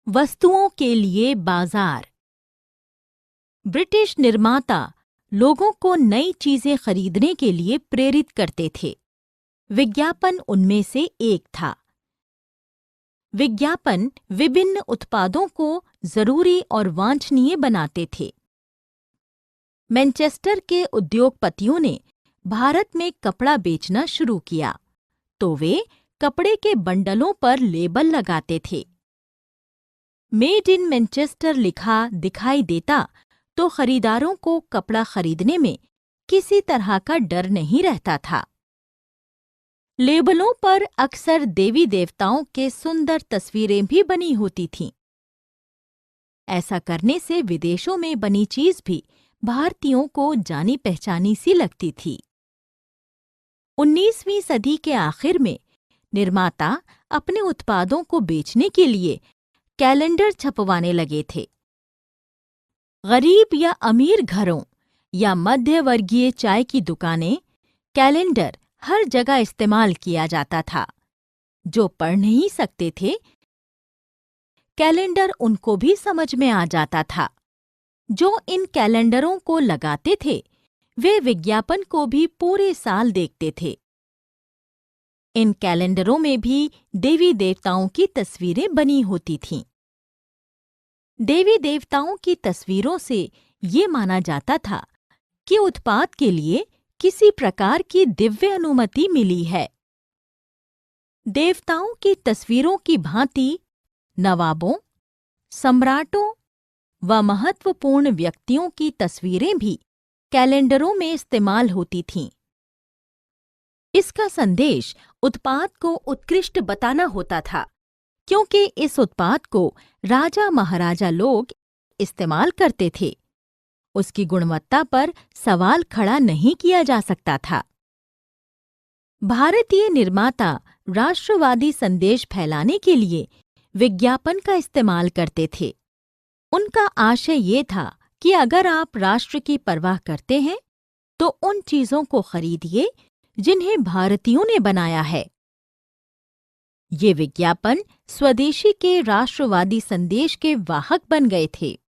वस्तुओं के लिए बाजार। ब्रिटिश निर्माता लोगों को नई चीजें खरीदने के लिए प्रेरित करते थे। विज्ञापन उनमें से एक था। विज्ञापन विभिन्न उत्पादों को जरूरी और वांछनीय बनाते थे। मैनचेस्टर के उद्योगपतियों ने भारत में कपड़ा बेचना शुरू किया, तो वे कपड़े के बंडलों पर लेबल लगाते थे। मेड इन मैनचेस्टर लिखा दिखाई देता तो खरीदारों को कपड़ा खरीदने में किसी तरह का डर नहीं रहता था। लेबलों पर अक्सर देवी देवताओं के सुंदर तस्वीरें भी बनी होती थीं। ऐसा करने से विदेशों में बनी चीज भी भारतीयों को जानी पहचानी सी लगती थी। 19वीं सदी के आखिर में निर्माता अपने उत्पादों को बेचने के लिए कैलेंडर छपवाने लगे थे। गरीब या अमीर घरों या मध्य वर्गीय चाय की दुकानें कैलेंडर हर जगह इस्तेमाल किया जाता था। जो पढ़ नहीं सकते थे, कैलेंडर उनको भी समझ में आ जाता था। जो इन कैलेंडरों को लगाते थे, वे विज्ञापन को भी पूरे साल देखते थे। इन कैलेंडरों में भी देवी देवताओं की तस्वीरें बनी होती थीं। देवी देवताओं की तस्वीरों से ये माना जाता था कि उत्पाद के लिए किसी प्रकार की दिव्य अनुमति मिली है। देवताओं की तस्वीरों की भांति नवाबों, सम्राटों व महत्वपूर्ण व्यक्तियों की तस्वीरें भी कैलेंडरों में इस्तेमाल होती थीं। इसका संदेश उत्पाद को उत्कृष्ट बताना होता था, क्योंकि इस उत्पाद को राजा महाराजा लोग इस्तेमाल करते थे। उसकी गुणवत्ता पर सवाल खड़ा नहीं किया जा सकता था। भारतीय निर्माता राष्ट्रवादी संदेश फैलाने के लिए विज्ञापन का इस्तेमाल करते थे। उनका आशय ये था कि अगर आप राष्ट्र की परवाह करते हैं, तो उन चीजों को खरीदिए जिन्हें भारतीयों ने बनाया है। ये विज्ञापन स्वदेशी के राष्ट्रवादी संदेश के वाहक बन गए थे।